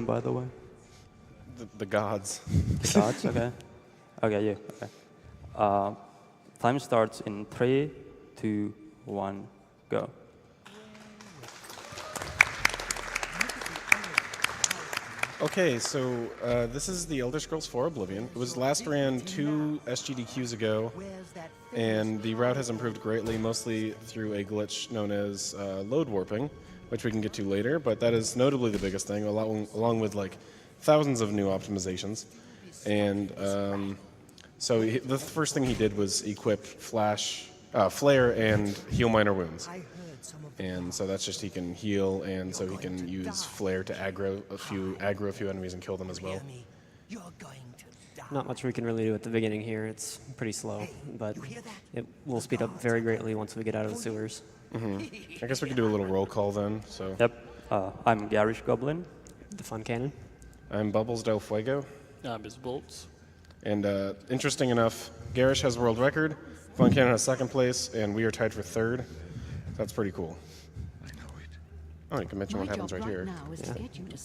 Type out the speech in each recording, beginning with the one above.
by the way? The gods. The gods? Okay. Okay, you. Okay. Time starts in 3, 2, 1, go. Okay, so this is the Elder Scrolls 4 Oblivion. It was last ran 2 SGDQs ago, and the route has improved greatly, mostly through a glitch known as load warping, which we can get to later, but that is notably the biggest thing, along with like thousands of new optimizations. And so the first thing he did was equip Flare and heal minor wounds. And so that's just he can heal, and so he can use Flare to aggro a few enemies and kill them as well. Not much we can really do at the beginning here. It's pretty slow, but it will speed up very greatly once we get out of the sewers. I guess we could do a little roll call then. So. Yep. I'm Garish Goblin. The Fun Cannon. I'm Bubbles Del Fuego. I'm His Bolts. And interesting enough, Garish has world record, Fun Cannon has second place, and we are tied for third. That's pretty cool. I know it. Oh, you can mention what happens right here.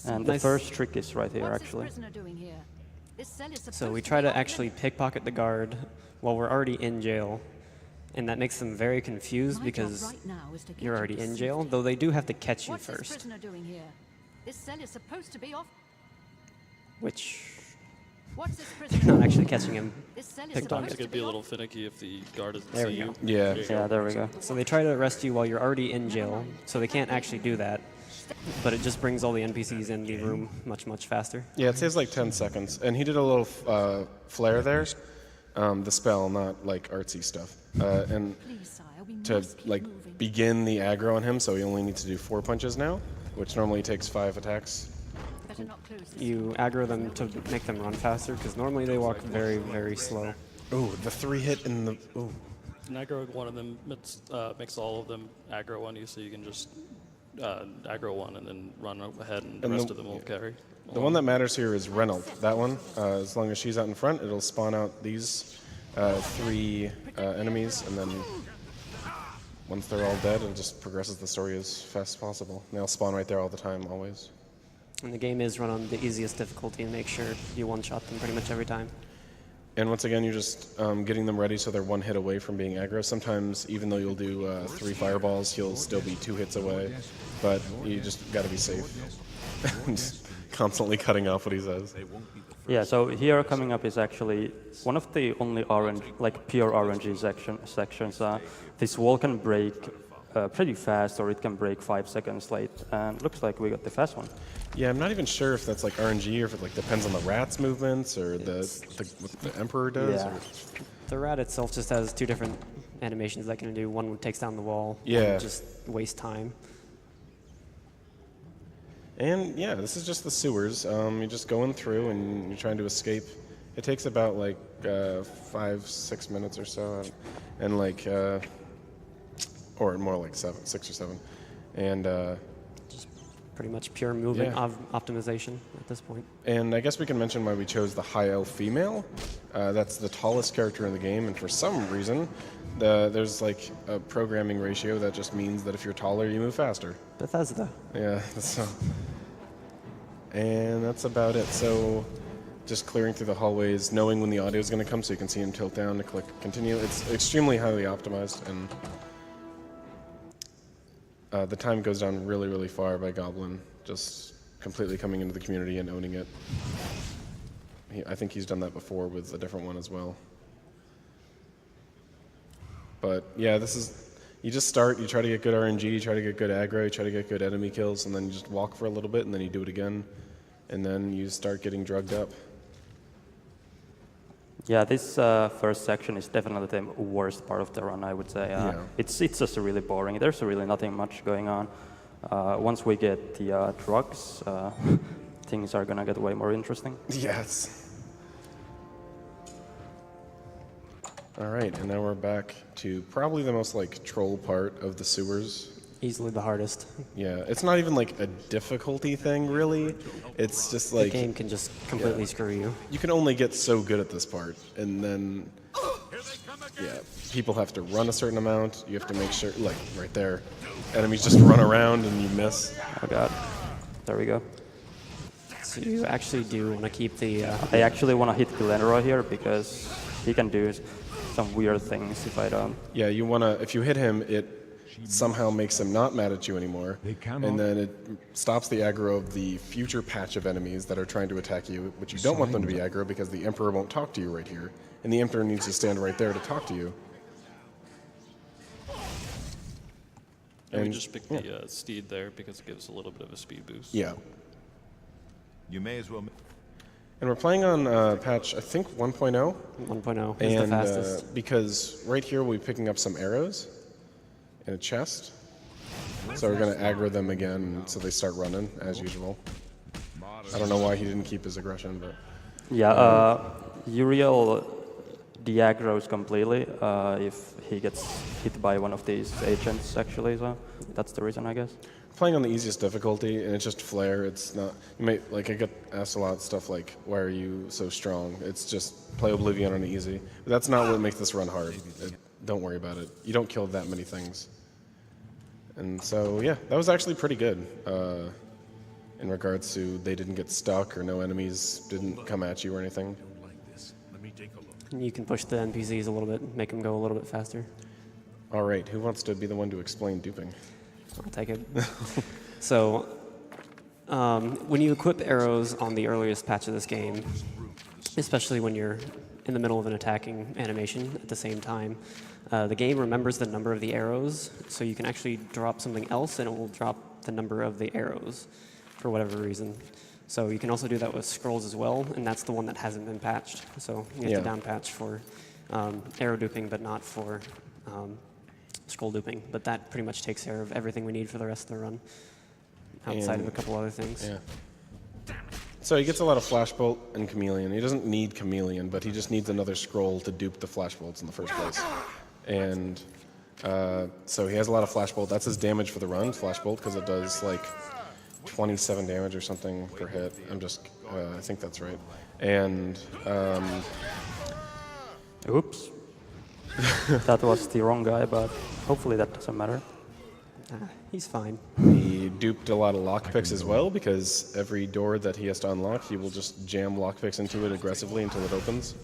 And the first trick is right here, actually. So we try to actually pickpocket the guard while we're already in jail, and that makes them very confused because you're already in jail, though they do have to catch you first. Which... they're not actually catching him. Sometimes it could be a little finicky if the guard doesn't There see we you. go. Yeah, there we go. So they try to arrest you while you're already in jail, so they can't actually do that. But it just brings all the NPCs in the room much, much faster. Yeah, it saves like 10 seconds. And he did a little flare there. The spell, not like artsy stuff. And to like begin the aggro on him, so he only needs to do 4 punches now, which normally takes 5 attacks. You aggro them to make them run faster, because normally they walk very, very slow. Ooh, the 3 hit in the... Ooh. An aggro one of them makes all of them aggro on you, so you can just aggro one and then run ahead, and the rest of them will carry. The one that matters here is Reynolds. That one, as long as she's out in front, it'll spawn out these 3 enemies, and then once they're all dead, it just progresses the story as fast as possible. And they'll spawn right there all the time, always. And the game is run on the easiest difficulty and make sure you one-shot them pretty much every time. And once again, you're just getting them ready so they're 1 hit away from being aggro. Sometimes, even though you'll do 3 fireballs, you'll still be 2 hits away. But you just got to be safe. Just constantly cutting off what he says. Yeah, so here coming up is actually one of the only orange, like pure RNG sections. This wall can break pretty fast, or it can break 5 seconds late, and looks like we got the fast one. Yeah, I'm not even sure if that's like RNG or if it like depends on the rat's movements or what the Emperor does. Yeah. Or... The rat itself just has 2 different animations that can do. One takes down the wall, Yeah. one just waste time. And yeah, this is just the sewers. You're just going through and you're trying to escape. It takes about like 5-6 minutes or so, and like, or more like 6 or 7, and Just pretty much pure movement optimization at this point. And I guess we can mention why we chose the High Elf female. That's the tallest character in the game, and for some reason, there's like a programming ratio that just means that if you're taller, you move faster. Bethesda. Yeah, so. And that's about it. So just clearing through the hallways, knowing when the audio is going to come so you can see him tilt down to click continue. It's extremely highly optimized, and the time goes down really, really far by Goblin, just completely coming into the community and owning it. I think he's done that before with a different one as well. But yeah, this is... You just start, you try to get good RNG, you try to get good aggro, you try to get good enemy kills, and then you just walk for a little bit, and then you do it again, and then you start getting drugged up. Yeah, this first section is definitely the worst part of the run, I would say. It's just really boring. There's really nothing much going on. Once we get the drugs, things are gonna get way more interesting. Yes. All right, and now we're back to probably the most like troll part of the sewers. Easily the hardest. Yeah, it's not even like a difficulty thing, really. It's just like... The game can just completely screw you. You can only get so good at this part, and then... Yeah, people have to run a certain amount. You have to make sure, like, right there. Enemies just run around and you miss. Oh god. There we go. So you actually do want to keep the... I actually want to hit Glenroy here because he can do some weird things if I don't. Yeah, you want to, if you hit him, it somehow makes him not mad at you anymore. And then it stops the aggro of the future patch of enemies that are trying to attack you, which you don't want them to be aggro because the Emperor won't talk to you right here. And the Emperor needs to stand right there to talk to you. And we just picked the Steed there because it gives a little bit of a speed boost. Yeah. You may as well. And we're playing on patch, I think, 1.0. 1.0 is the fastest. Because right here we'll be picking up some arrows in a chest. So we're going to aggro them again so they start running, as usual. I don't know why he didn't keep his aggression, but... Yeah, Uriel de-aggroes completely if he gets hit by one of these agents, actually, so that's the reason, I guess. Playing on the easiest difficulty, and it's just flare. It's not. You may, like, I get asked a lot of stuff like, "Why are you so strong?" It's just play Oblivion on easy. But that's not what makes this run hard. Don't worry about it. You don't kill that many things. And so, yeah, that was actually pretty good in regards to they didn't get stuck or no enemies didn't come at you or anything. You can push the NPCs a little bit, make them go a little bit faster. All right, who wants to be the one to explain duping? I'll take it. So, when you equip arrows on the earliest patch of this game, especially when you're in the middle of an attacking animation at the same time, the game remembers the number of the arrows, so you can actually drop something else and it will drop the number of the arrows for whatever reason. So you can also do that with scrolls as well, and that's the one that hasn't been patched. So you have to down patch for arrow duping, but not for scroll duping. But that pretty much takes care of everything we need for the rest of the run, outside of a couple other things. Yeah. So he gets a lot of Flashbolt and Chameleon. He doesn't need Chameleon, but he just needs another scroll to dupe the Flashbolts in the first place. And so he has a lot of Flashbolt. That's his damage for the run, Flashbolt, because it does like 27 damage or something per hit. I think that's right. And Oops. That was the wrong guy, but hopefully that doesn't matter. He's fine. he duped a lot of lockpicks as well, because every door that he has to unlock, he will just jam lockpicks into it aggressively until it opens.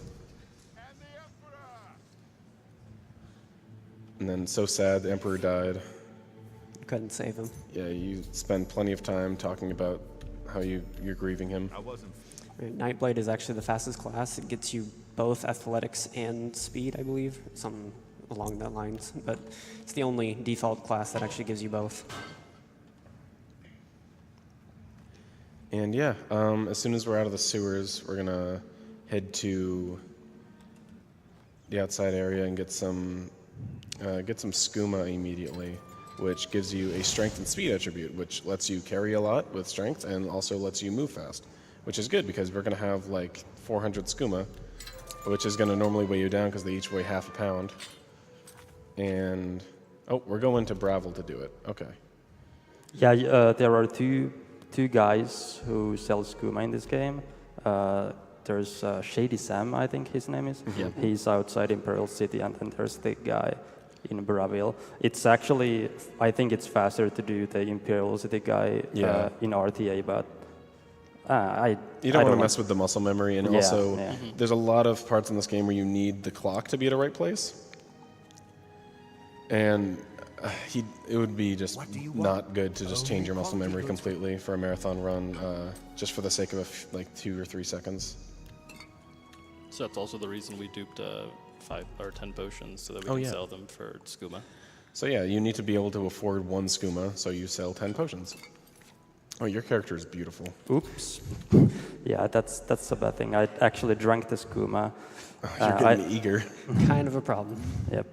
And then, so sad, the Emperor died. Couldn't save him. Yeah, you spend plenty of time talking about how you're grieving him. Right, Nightblade is actually the fastest class. It gets you both athletics and speed, I believe, something along that lines. But it's the only default class that actually gives you both. And yeah, as soon as we're out of the sewers, we're gonna head to the outside area and get some skooma immediately, which gives you a strength and speed attribute, which lets you carry a lot with strength and also lets you move fast, which is good because we're going to have like 400 skooma, which is going to normally weigh you down because they each weigh half a pound. And, oh, we're going to Bravel to do it. Okay. Yeah, there are two guys who sell skooma in this game. There's Shady Sam, I think his name is. Yeah. He's outside Imperial City, and then there's the guy in Bravil. It's actually, I think it's faster to do the Imperial City guy in RTA, but you don't want to mess with the muscle memory, and also Mm-hmm. there's a lot of parts in this game where you need the clock to be at the right place. And it would be just not good to just change your muscle memory completely for a marathon run, just for the sake of like 2 or 3 seconds. So that's also the reason we duped 5 or 10 potions so that we can sell them for skooma. So yeah, you need to be able to afford 1 skooma, so you sell 10 potions. Oh, your character is beautiful. Oops. Yeah, that's a bad thing. I actually drank the skooma. You're getting eager. Kind of a problem. Yep.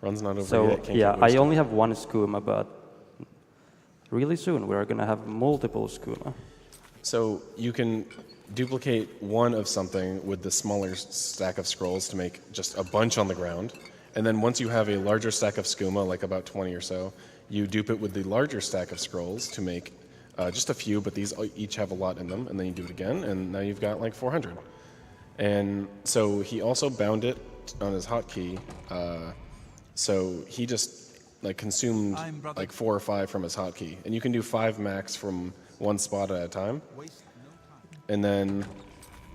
Run's not over So yet. Can't yeah, get I wasted. only have 1 skooma, but really soon we're gonna have multiple skooma. So you can duplicate 1 of something with the smaller stack of scrolls to make just a bunch on the ground. And then once you have a larger stack of skooma, like about 20 or so, you dupe it with the larger stack of scrolls to make just a few, but these each have a lot in them, and then you do it again, and now you've got like 400. And so he also bound it on his hotkey, so he just like consumed like 4 or 5 from his hotkey, and you can do 5 max from 1 spot at a time. And then,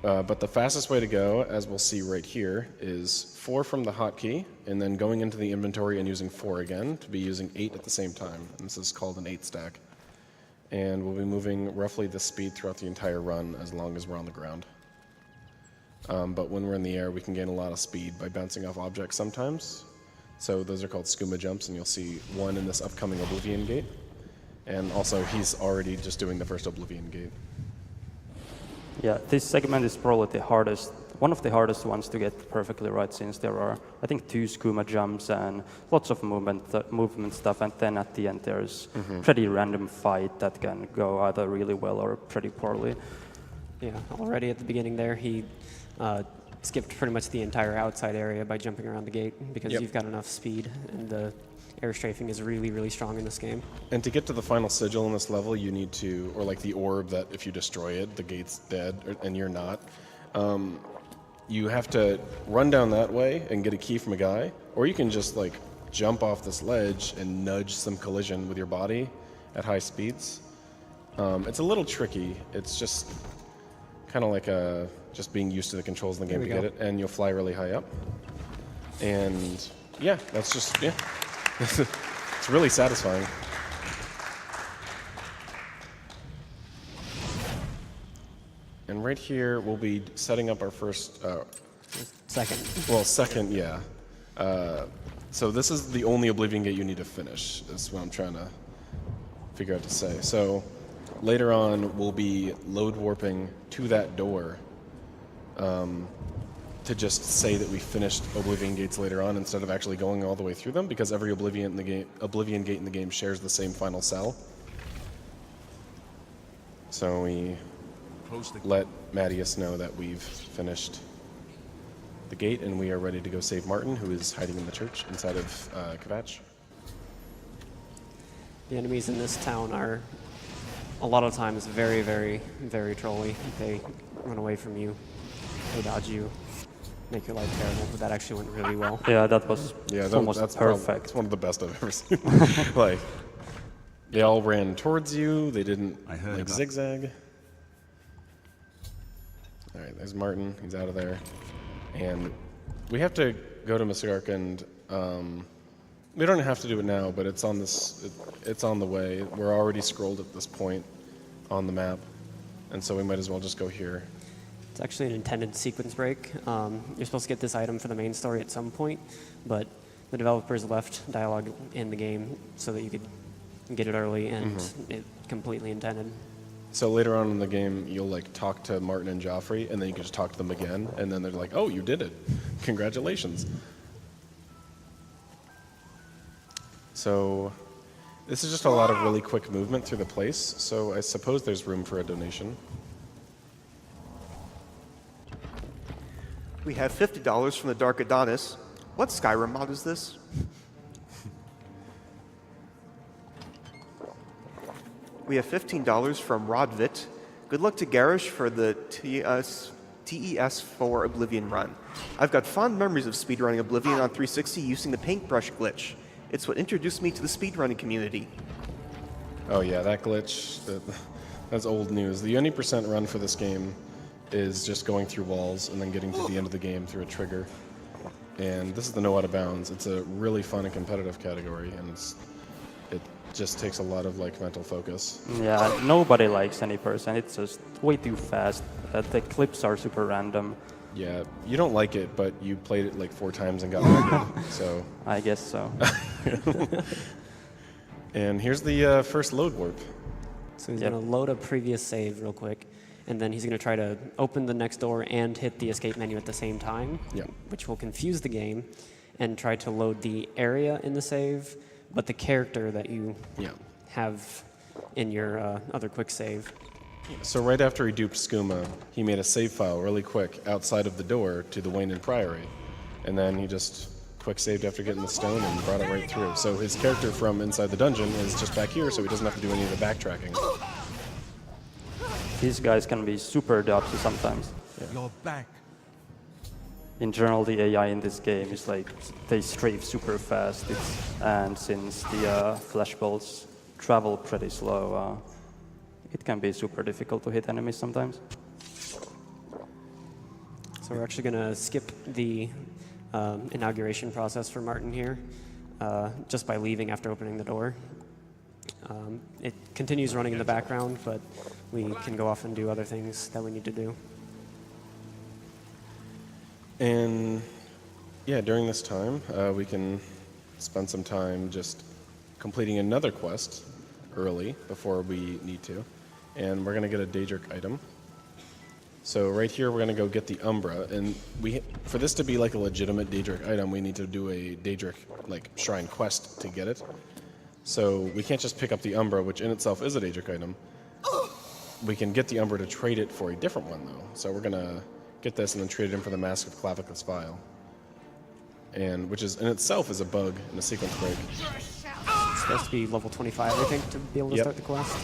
but the fastest way to go, as we'll see right here, is 4 from the hotkey, and then going into the inventory and using 4 again to be using 8 at the same time. And this is called an 8 stack. And we'll be moving roughly this speed throughout the entire run as long as we're on the ground. But when we're in the air, we can gain a lot of speed by bouncing off objects sometimes. So those are called skooma jumps, and you'll see one in this upcoming Oblivion gate. And also, he's already just doing the first Oblivion gate. Yeah, this segment is probably the hardest, one of the hardest ones to get perfectly right, since there are, I think, 2 skooma jumps and lots of movement stuff, and then at the end there's pretty random fight that can go either really well or pretty poorly. Yeah, already at the beginning there, he skipped pretty much the entire outside area by jumping around the gate because you've got enough speed, and the air strafing is really, really strong in this game. And to get to the final sigil in this level, you need to, or like the orb that if you destroy it, the gate's dead, and you're not. You have to run down that way and get a key from a guy, or you can just like jump off this ledge and nudge some collision with your body at high speeds. It's a little tricky. It's just kind of like just being used to the controls in the game to get it, and you'll fly really high up. And yeah, that's just, yeah. It's really satisfying. And right here, we'll be setting up our first... Second. Well, second, yeah. So this is the only Oblivion gate you need to finish, is what I'm trying to figure out to say. So later on, we'll be load warping to that door to just say that we finished Oblivion gates later on instead of actually going all the way through them, because every Oblivion gate in the game shares the same final cell. So we let Mattias know that we've finished the gate and we are ready to go save Martin, who is hiding in the church inside of Kvatch. The enemies in this town are a lot of times very, very, very trolly. They run away from you, they dodge you, make your life terrible, but that actually went really well. Yeah, that was almost that's perfect. It's one of the best I've ever seen. Like, they all ran towards you, they didn't like zigzag. All right, there's Martin, he's out of there. And we have to go to Masigark, and we don't have to do it now, but it's on it's on the way. We're already scrolled at this point on the map, and so we might as well just go here. It's actually an intended sequence break. You're supposed to get this item for the main story at some point, but the developers left dialogue in the game so that you could get it early, and it completely intended. So later on in the game, you'll like talk to Martin and Joffrey, and then you can just talk to them again, and then they're like, "Oh, you did it! Congratulations!" So this is just a lot of really quick movement through the place. So I suppose there's room for a donation. We have $50 from the Dark Adonis. What Skyrim mod is this? We have $15 from Rodvit. Good luck to Garish for the TES4 Oblivion run. I've got fond memories of speedrunning Oblivion on 360 using the paintbrush glitch. It's what introduced me to the speedrunning community. Oh yeah, that glitch, that's old news. The 90% run for this game is just going through walls and then getting to the end of the game through a trigger. And this is the no out of bounds. It's a really fun and competitive category, and it just takes a lot of like mental focus. Yeah, nobody likes any person. It's just way too fast. The clips are super random. Yeah, you don't like it, but you played it like 4 times and got murdered, so. I guess so. And here's the first load warp. So he's going to load a previous save real quick, and then he's going to try to open the next door and hit the escape menu at the same time, which will confuse the game, and try to load the area in the save, but the character that you have in your other quick save. So right after he duped Skooma, he made a save file really quick outside of the door to the Wayne and Priory, and then he just quick saved after getting the stone and brought it right through. So his character from inside the dungeon is just back here, so he doesn't have to do any of the backtracking. These guys can be super dodgy sometimes. You're back. In general, the AI in this game is like, they strafe super fast, and since the flash bolts travel pretty slow, it can be super difficult to hit enemies sometimes. So we're actually going to skip the inauguration process for Martin here, just by leaving after opening the door. It continues running in the background, but we can go off and do other things that we need to do. And yeah, during this time, we can spend some time just completing another quest early before we need to. And we're going to get a Daedric item. So right here, we're going to go get the Umbra. And for this to be like a legitimate Daedric item, we need to do a Daedric like shrine quest to get it. So we can't just pick up the Umbra, which in itself is a Daedric item. We can get the Umbra to trade it for a different one, though. So we're going to get this and then trade it in for the Mask of Clavicus Vile. And which is in itself is a bug in a sequence break. It's supposed to be level 25, I think, to be able to start the quest.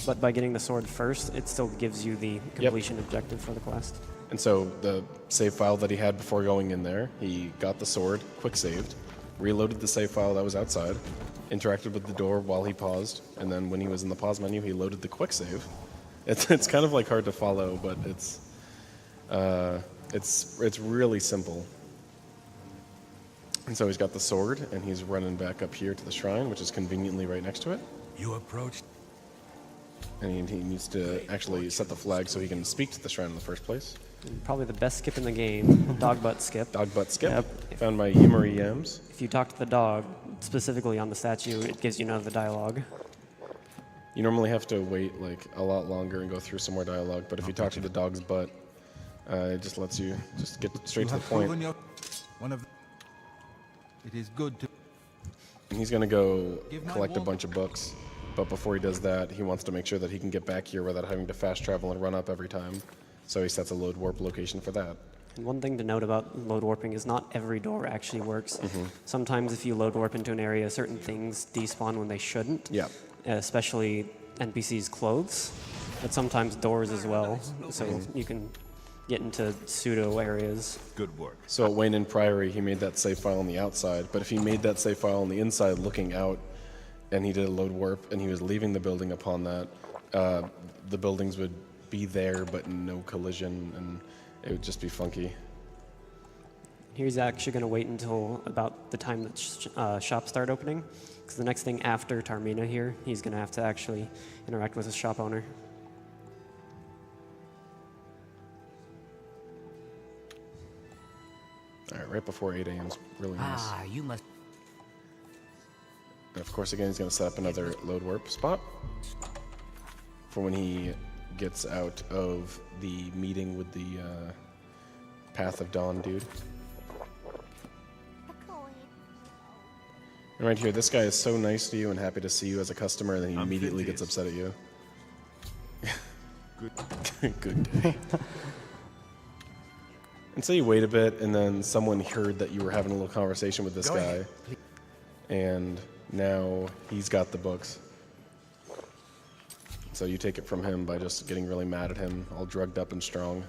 But by getting the sword first, it still gives you the completion objective for the quest. And so the save file that he had before going in there, he got the sword, quick saved, reloaded the save file that was outside, interacted with the door while he paused, and then when he was in the pause menu, he loaded the quick save. It's kind of like hard to follow, but it's really simple. And so he's got the sword, and he's running back up here to the shrine, which is conveniently right next to it. You approached. And he needs to actually set the flag so he can speak to the shrine in the first place. And probably the best skip in the game, dog butt skip. Dog butt skip, found by Yimmery Yams. If you talk to the dog, specifically on the statue, it gives you none of the dialogue. You normally have to wait like a lot longer and go through some more dialogue, but if you talk to the dog's butt, it just lets you just get straight to the point. It is good to. And he's going to go collect a bunch of books, but before he does that, he wants to make sure that he can get back here without having to fast travel and run up every time. So he sets a load warp location for that. And one thing to note about load warping is not every door actually works. Sometimes if you load warp into an area, certain things despawn when they shouldn't. Yeah. Especially NPCs' clothes, but sometimes doors as well. So you can get into pseudo areas. Good work. So at Wayne and Priory, he made that save file on the outside, but if he made that save file on the inside looking out, and he did a load warp, and he was leaving the building upon that, the buildings would be there, but no collision, and it would just be funky. He's actually going to wait until about the time that shops start opening, because the next thing after Tarmina here, he's going to have to actually interact with his shop owner. All right, right before 8 a.m. is really nice. You must. And of course, again, he's going to set up another load warp spot for when he gets out of the meeting with the Path of Dawn dude. And right here, this guy is so nice to you and happy to see you as a customer, and then he immediately gets upset at you. Good day. And so you wait a bit, and then someone heard that you were having a little conversation with this guy, and now he's got the books. So you take it from him by just getting really mad at him, all drugged up and strong.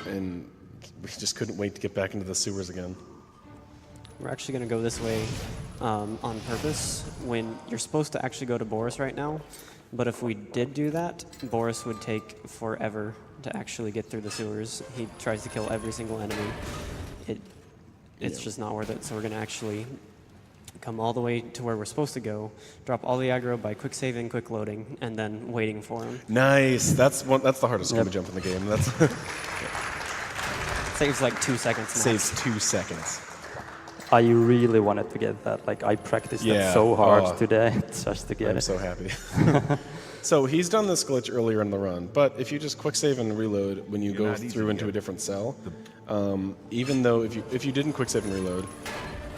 And we just couldn't wait to get back into the sewers again. We're actually going to go this way on purpose when you're supposed to actually go to Boris right now. But if we did do that, Boris would take forever to actually get through the sewers. He tries to kill every single enemy. It's just not worth it. So we're going to actually come all the way to where we're supposed to go, drop all the aggro by quick saving, quick loading, and then waiting for him. Nice. That's the hardest scuba jump in the game. That's Saves like 2 seconds max. saves 2 seconds. I really wanted to get that. Like, I practiced that so hard today just to get I'm it. so happy. So he's done this glitch earlier in the run, but if you just quick save and reload when you go through into a different cell, even though if you didn't quick save and reload,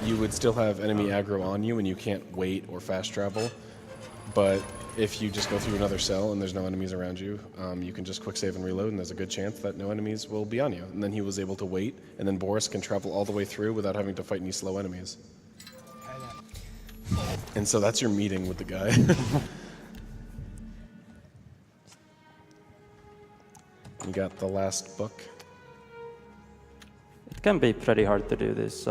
you would still have enemy aggro on you and you can't wait or fast travel. But if you just go through another cell and there's no enemies around you, you can just quick save and reload, and there's a good chance that no enemies will be on you. And then he was able to wait, and then Boris can travel all the way through without having to fight any slow enemies. And so that's your meeting with the guy. You got the last book. It can be pretty hard to do this.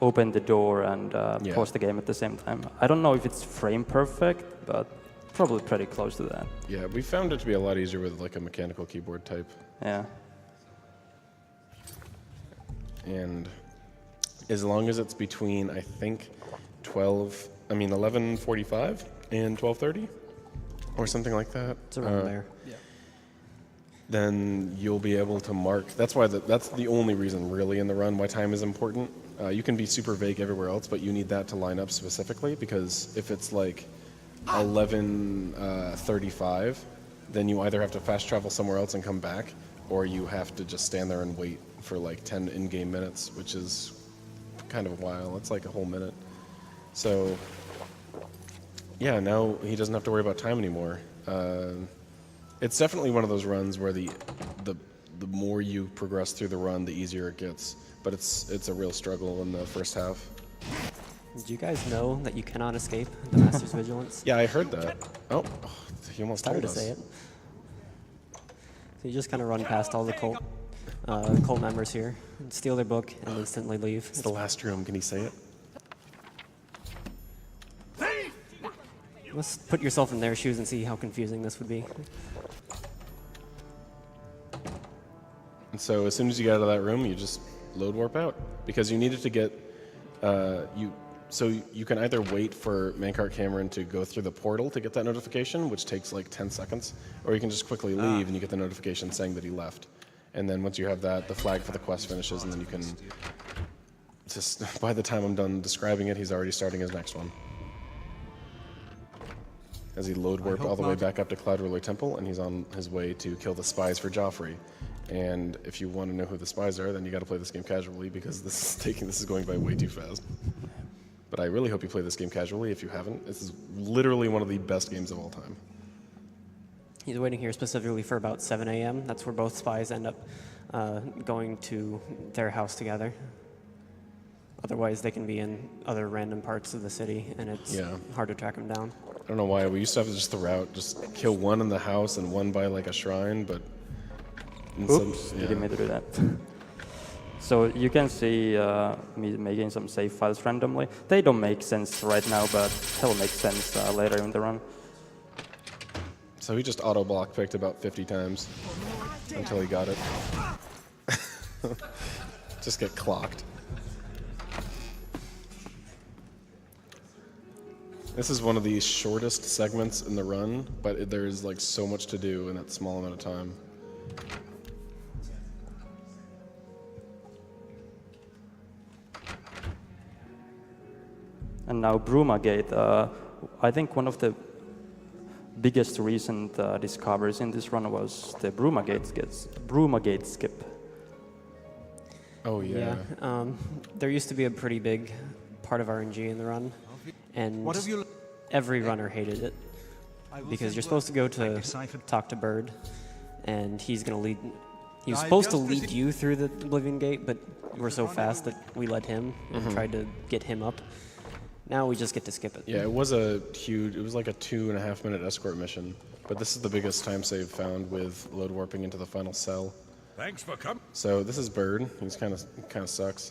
Open the door and pause the game at the same time. I don't know if it's frame perfect, but probably pretty close to that. Yeah, we found it to be a lot easier with like a mechanical keyboard type. Yeah. And as long as it's between, I think, 11:45 and 12:30, or something like that. It's around there. Then you'll be able to mark. That's why that's the only reason really in the run why time is important. You can be super vague everywhere else, but you need that to line up specifically, because if it's like 11:35, then you either have to fast travel somewhere else and come back, or you have to just stand there and wait for like 10 in-game minutes, which is kind of a while. It's like a whole minute. So yeah, now he doesn't have to worry about time anymore. It's definitely one of those runs where the more you progress through the run, the easier it gets. But it's a real struggle in the first half. Did you guys know that you cannot escape the Master's Vigilance? Yeah, I heard that. Oh, he almost Started told to us. say it. So you just kind of run past all the cult members here, and steal their book, and instantly leave. It's the last room. Can he say it? Let's put yourself in their shoes and see how confusing this would be. And so as soon as you get out of that room, you just load warp out, because you needed to get So you can either wait for Mankart Cameron to go through the portal to get that notification, which takes like 10 seconds, or you can just quickly leave and you get the notification saying that he left. And then once you have that, the flag for the quest finishes, and then you can just, by the time I'm done describing it, he's already starting his next one. As he load warp all the way back up to Cloud Ruler Temple, and he's on his way to kill the spies for Joffrey. And if you want to know who the spies are, then you got to play this game casually, because this is going by way too fast. But I really hope you play this game casually if you haven't. This is literally one of the best games of all time. He's waiting here specifically for about 7 a.m. That's where both spies end up going to their house together. Otherwise, they can be in other random parts of the city, and it's hard to track them down. I don't know why. We used to have just the route, just kill one in the house and one by like a shrine, but... Oops, you didn't mean to do that. So you can see me making some save files randomly. They don't make sense right now, but they'll make sense later in the run. So he just auto-block picked about 50 times until he got it. Just get clocked. This is one of the shortest segments in the run, but there's like so much to do in that small amount of time. And now Brumagate. I think one of the biggest recent discoveries in this run was the Brumagate skip. Oh yeah. There used to be a pretty big part of RNG in the run, and every runner hated it because you're supposed to go to talk to Bird, and he's gonna lead. He was supposed to lead you through the Oblivion Gate, but you were so fast that we let him and tried to get him up. Now we just get to skip it. Yeah, it was like a 2.5 minute escort mission, but this is the biggest time save found with load warping into the final cell. Thanks for coming. So this is Bird. He's kind of sucks.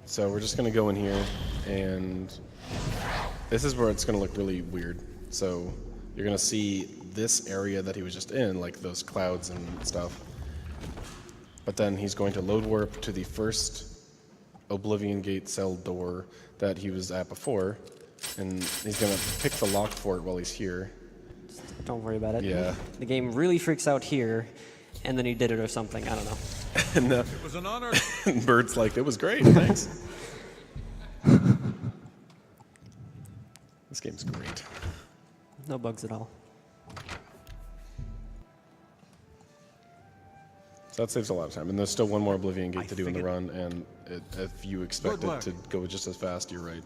So we're just gonna go in here, and this is where it's gonna look really weird. So you're gonna see this area that he was just in, like those clouds and stuff. But then he's going to load warp to the first Oblivion Gate cell door that he was at before, and he's gonna pick the lock for it while he's here. Don't worry about it. Yeah. The game really freaks out here, and then he did it or something. I don't know. And It was an honor. Bird's like, it was great, thanks. This game's great. No bugs at all. So that saves a lot of time, and there's still one more Oblivion Gate to do in the run, and if you expect it to go just as fast, you're right.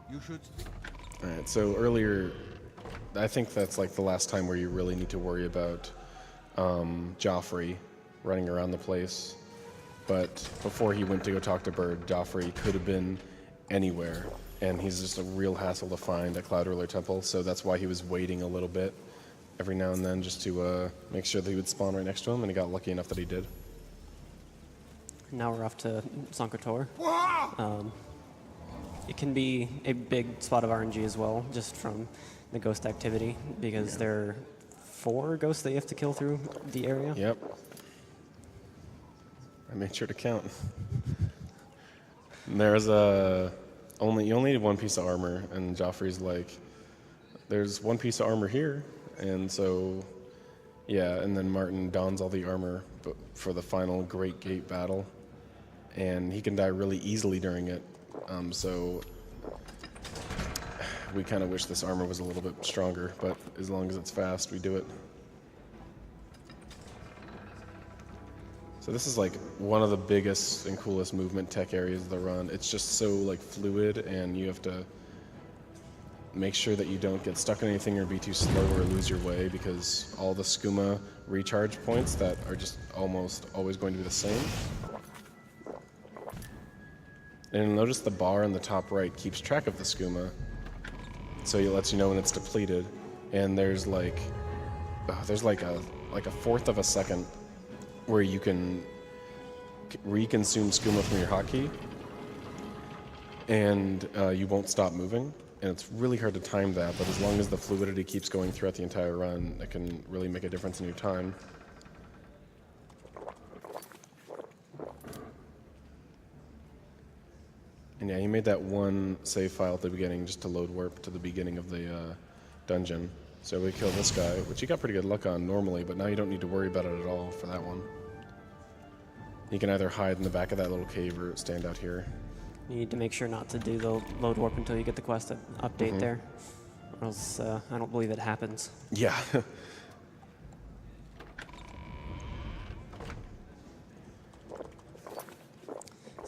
You should. All right, so earlier, I think that's like the last time where you really need to worry about Joffrey running around the place. But before he went to go talk to Bird, Joffrey could have been anywhere, and he's just a real hassle to find at Cloud Ruler Temple, so that's why he was waiting a little bit every now and then just to make sure that he would spawn right next to him, and he got lucky enough that he did. Now we're off to Sankator. it can be a big spot of RNG as well, just from the ghost activity, because there are 4 ghosts that you have to kill through the area. Yep. I made sure to count. And there's you only need 1 piece of armor, and Joffrey's like, there's 1 piece of armor here, and so, yeah, and then Martin dons all the armor for the final Great Gate battle, and he can die really easily during it, so we kind of wish this armor was a little bit stronger, but as long as it's fast, we do it. So this is like one of the biggest and coolest movement tech areas of the run. It's just so like fluid, and you have to make sure that you don't get stuck in anything or be too slow or lose your way, because all the skooma recharge points that are just almost always going to be the same. And you'll notice the bar on the top right keeps track of the skooma, so it lets you know when it's depleted. And there's like a fourth of a second where you can reconsume skooma from your hotkey, and you won't stop moving. And it's really hard to time that, but as long as the fluidity keeps going throughout the entire run, it can really make a difference in your time. And yeah, you made that one save file at the beginning just to load warp to the beginning of the dungeon. So we killed this guy, which you got pretty good luck on normally, but now you don't need to worry about it at all for that one. You can either hide in the back of that little cave or stand out here. You need to make sure not to do the load warp until you get the quest update there, or else I don't believe it happens. Yeah. So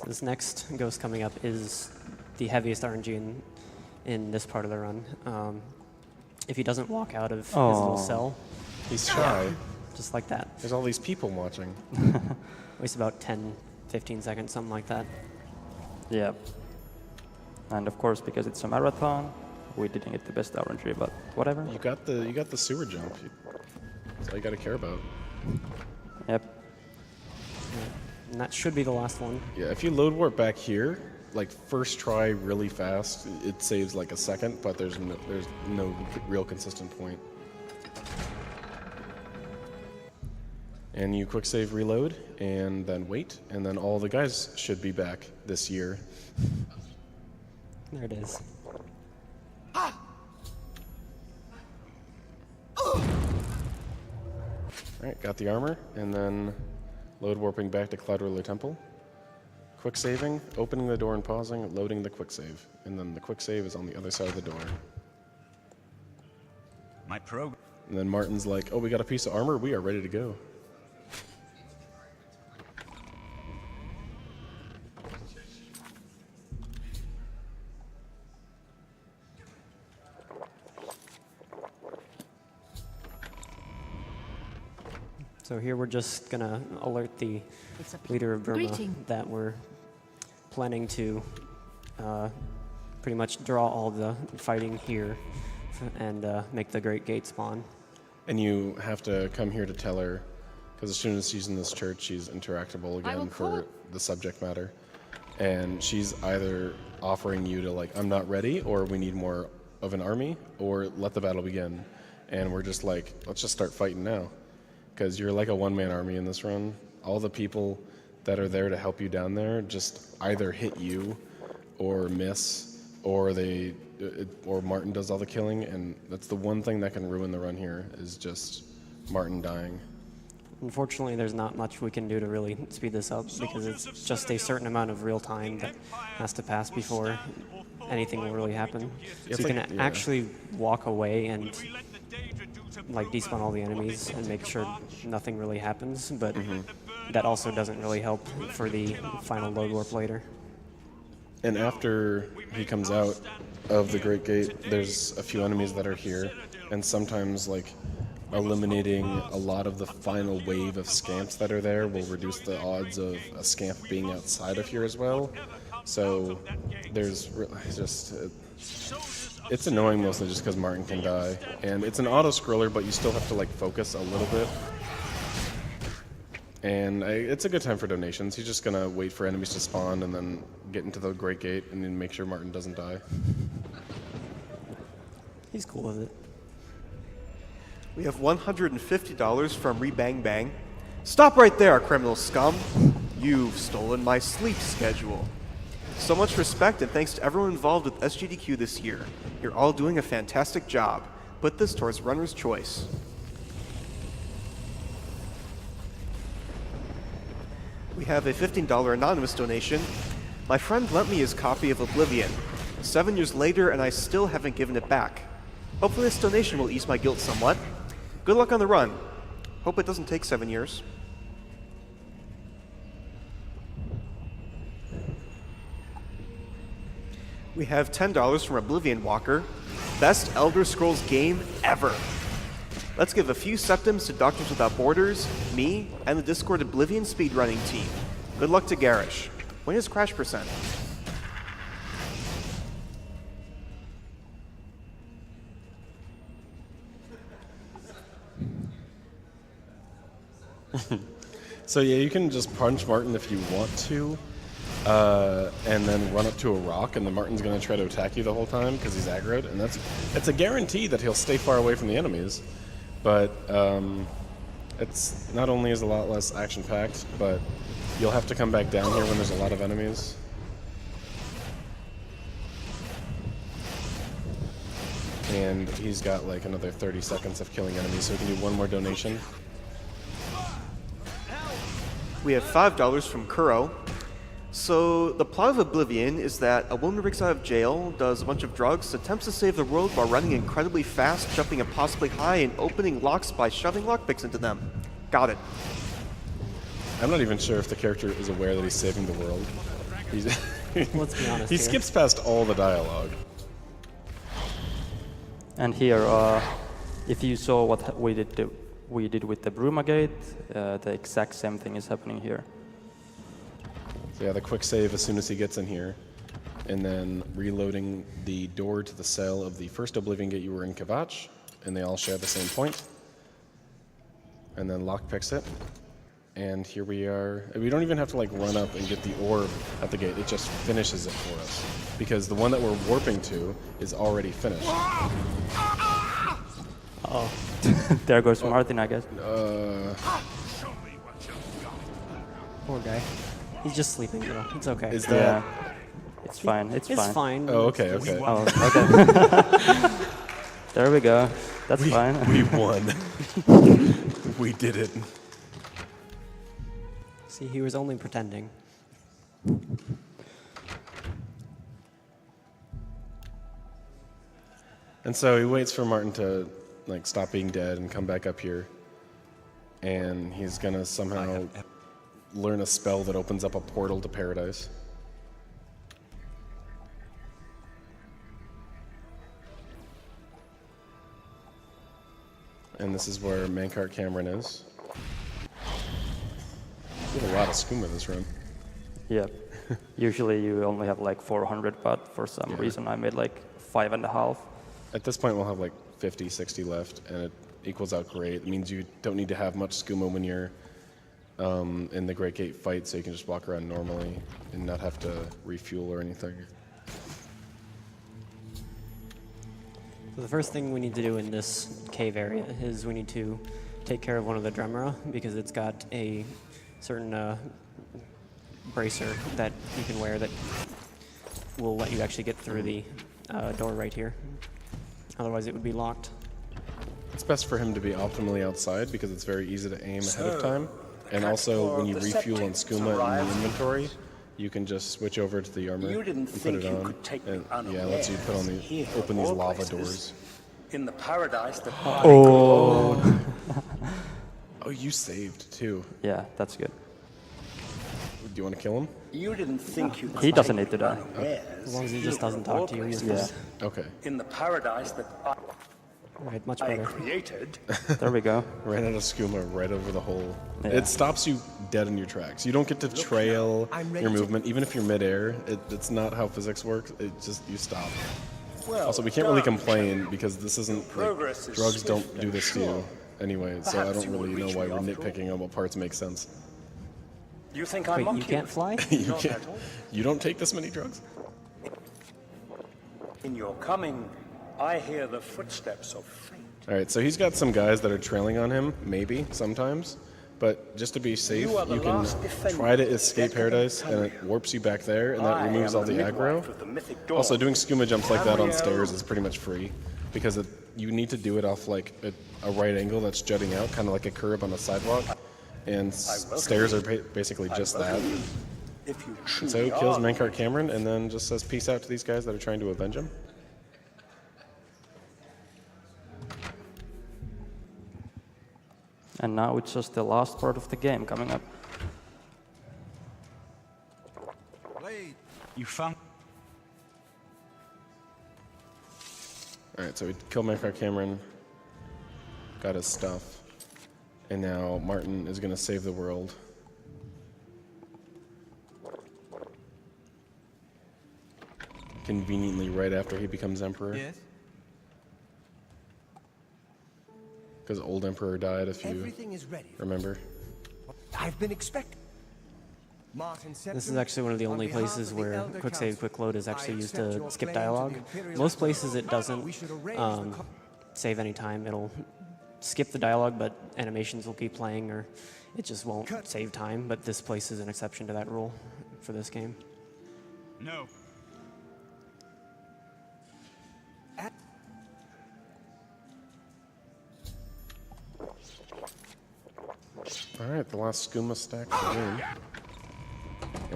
this next ghost coming up is the heaviest RNG in this part of the run. If he doesn't walk out of his little cell, He's shy. just like that, There's all these people watching. wastes about 10, 15 seconds, something like that. Yeah. And of course, because it's a marathon, we didn't get the best RNG, but whatever. You got the sewer jump. That's all you got to care about. Yep. And that should be the last one. Yeah, if you load warp back here, like first try really fast, it saves like a second, but there's no real consistent point. And you quick save reload, and then wait, and then all the guys should be back this year. There it is. Alright, got the armor, and then load warping back to Cloud Ruler Temple. Quick saving, opening the door and pausing, loading the quick save. And then the quick save is on the other side of the door. My program. And then Martin's like, oh, we got a piece of armor, we are ready to go. So here we're just gonna alert the leader of Burma that we're planning to pretty much draw all the fighting here and make the Great Gate spawn. And you have to come here to tell her, because as soon as she's in this church, she's interactable again for the subject matter. And she's either offering you to like, I'm not ready, or we need more of an army, or let the battle begin. And we're just like, let's just start fighting now. Because you're like a one-man army in this run. All the people that are there to help you down there just either hit you or miss, or Martin does all the killing, and that's the one thing that can ruin the run here, is just Martin dying. Unfortunately, there's not much we can do to really speed this up, because it's just a certain amount of real time that has to pass before anything will really happen. So you can actually walk away and like despawn all the enemies and make sure nothing really happens, but that also doesn't really help for the final load warp later. And after he comes out of the Great Gate, there's a few enemies that are here, and sometimes like eliminating a lot of the final wave of scamps that are there will reduce the odds of a scamp being outside of here as well. So there's just it's annoying mostly just because Martin can die, and it's an auto scroller, but you still have to like focus a little bit. And it's a good time for donations. He's just going to wait for enemies to spawn and then get into the Great Gate and then make sure Martin doesn't die. He's cool with it. We have $150 from Rebang Bang. Stop right there, criminal scum. You've stolen my sleep schedule. So much respect and thanks to everyone involved with SGDQ this year. You're all doing a fantastic job. Put this towards Runner's Choice. We have a $15 anonymous donation. My friend lent me his copy of Oblivion. 7 years later, and I still haven't given it back. Hopefully this donation will ease my guilt somewhat. Good luck on the run. Hope it doesn't take 7 years. We have $10 from Oblivion Walker. Best Elder Scrolls game ever. Let's give a few septims to Doctors Without Borders, me, and the Discord Oblivion speedrunning team. Good luck to Garish. When is Crash Percent? So yeah, you can just punch Martin if you want to, and then run up to a rock, and the Martin's going to try to attack you the whole time because he's aggroed, and it's a guarantee that he'll stay far away from the enemies. But it's not only is a lot less action-packed, but you'll have to come back down here when there's a lot of enemies. And he's got like another 30 seconds of killing enemies, so we can do one more donation. We have $5 from Kuro. So, the plot of Oblivion is that a woman breaks out of jail, does a bunch of drugs, attempts to save the world while running incredibly fast, jumping impossibly high, and opening locks by shoving lockpicks into them. Got it. I'm not even sure if the character is aware that he's saving the world. Let's be honest He here. skips past all the dialogue. And here, if you saw what we did with the Brumagate, the exact same thing is happening here. So yeah, the quick save as soon as he gets in here, and then reloading the door to the cell of the first Oblivion Gate you were in Kavach, and they all share the same point. And then lockpicks it. And here we are. We don't even have to like run up and get the orb at the gate. It just finishes it for us. Because the one that we're warping to is already finished. Oh, there goes Martin, I guess. Poor guy. He's just sleeping, though. It's okay. Is that... Yeah, it's fine. It's fine. Oh, okay, okay. Oh, okay. There we go. That's fine. We won. We did it. See, he was only pretending. And so he waits for Martin to like stop being dead and come back up here. And he's gonna somehow learn a spell that opens up a portal to paradise. And this is where Mankart Cameron is. We have a lot of skooma this run. Yeah. Usually you only have like 400, but for some reason I made like 5.5. At this point we'll have like 50, 60 left, and it equals out great. It means you don't need to have much skooma when you're in the Great Gate fight, so you can just walk around normally and not have to refuel or anything. So the first thing we need to do in this cave area is we need to take care of one of the Dremora, because it's got a certain bracer that you can wear that will let you actually get through the door right here. Otherwise it would be locked. It's best for him to be optimally outside because it's very easy to aim ahead of time. And also, when you refuel on skooma in the inventory, you can just switch over to the armor and put it on. And yeah, it lets you put on open these lava doors. In the paradise that Oh. Oh, you saved too. Yeah, that's good. Do you want to kill him? you didn't think you could He doesn't need to die. As long as he just doesn't talk to you, he's Yeah. fine. Okay. in the paradise that Right, much I better. created. There we go. Ran out of skooma right over the hole. Yeah. It stops you dead in your tracks. You don't get to trail your movement, even if you're midair. It's not how physics works. It just you stop. Well, Also, we can't really complain because this isn't like Progress is drugs don't swift do and this to you sure. anyway. So I Perhaps don't you will really know reach why me we're after nitpicking on what parts make sense. You think I Wait, mock you can't fly? Not at all. You don't take this many drugs? In your coming, I hear the footsteps of fate. All right, so he's got some guys that are trailing on him, maybe, sometimes. But just to be safe, You are the you can last defender try to of escape Death Paradise, and Tamriel. it warps you back there, and that I removes am all the midwife aggro. of the mythic dawn. Also, doing skooma jumps like that on Tamriel. stairs is pretty much free, because you need to do it off like a right angle that's jutting out, kind of like a curb on a sidewalk. And stairs are basically just that. If you And so he truly kills are Mankar Cameron, and then just says peace out to these guys that are trying to avenge him. And now it's just the last part of the game coming up. Blade, you found. Alright, so we killed Mankar Cameron, got his stuff, and now Martin is going to save the world. Conveniently right after he becomes Emperor. Yes. Because old Emperor died, if you Everything is ready. remember. I've been expecting. Martin This is actually one of the only places where quick save, quick load is actually used to skip dialogue. Most places it doesn't save any time. It'll skip the dialogue, but animations will keep playing, or it just won't save time. But this place is an exception to that rule for this game. No. Alright, the last skooma stack of the game.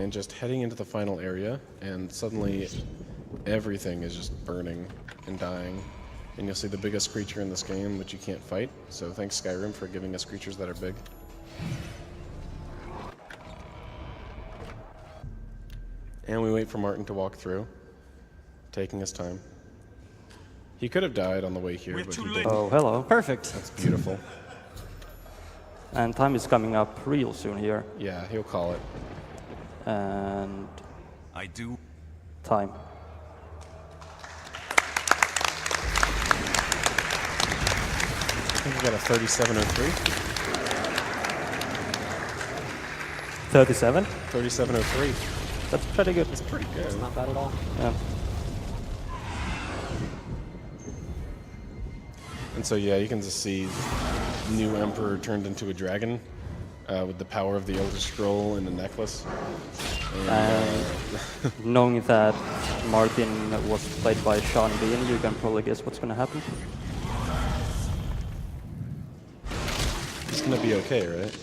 And just heading into the final area, and suddenly everything is just burning and dying. And you'll see the biggest creature in this game, which you can't fight. So thanks Skyrim for giving us creatures that are big. And we wait for Martin to walk through, taking his time. He could have died on the way here, but he didn't. Oh, hello. Perfect. That's beautiful. And time is coming up real soon here. Yeah, he'll call it. And I do. time. I think we got a 3703. 37? 3703. That's pretty good. It's pretty good. Not bad at all. Yeah. And so yeah, you can just see new Emperor turned into a dragon with the power of the Elder Scroll and the necklace. And knowing that Martin was played by Sean Bean, you can probably guess what's going to happen. It's gonna be okay, right?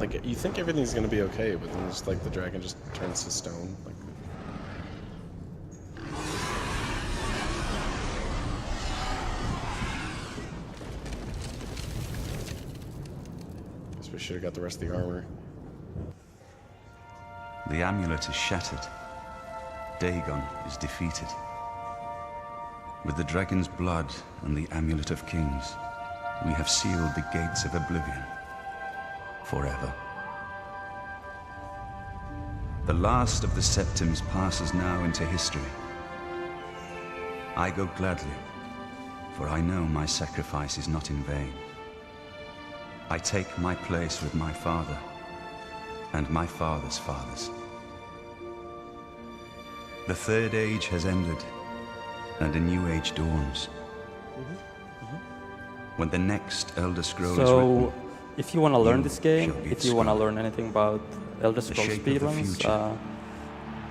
Like, you think everything's gonna be okay, but then just like the dragon just turns to stone. Like, guess we should have got the rest of the armor. The amulet is shattered. Dagon is defeated. With the dragon's blood and the amulet of kings, we have sealed the gates of Oblivion forever. The last of the Septims passes now into history. I go gladly, for I know my sacrifice is not in vain. I take my place with my father and my father's fathers. The third age has ended, and a new age dawns. When the next Elder Scroll is So, written, if you want to learn this game, shall be if you want to discovered. learn anything about Elder The Scrolls shape of the speedruns, future.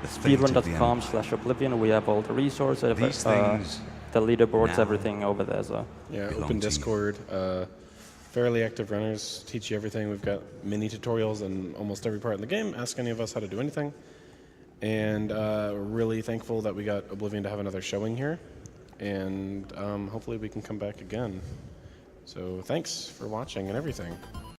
The fate of the speedrun.com/Oblivion, we have all the resources, These things the leaderboards, now everything over there. So. Yeah, belong open to you. Discord. Fairly active runners teach you everything. We've got mini tutorials in almost every part in the game. Ask any of us how to do anything. And we're really thankful that we got Oblivion to have another showing here. And hopefully we can come back again. So thanks for watching and everything.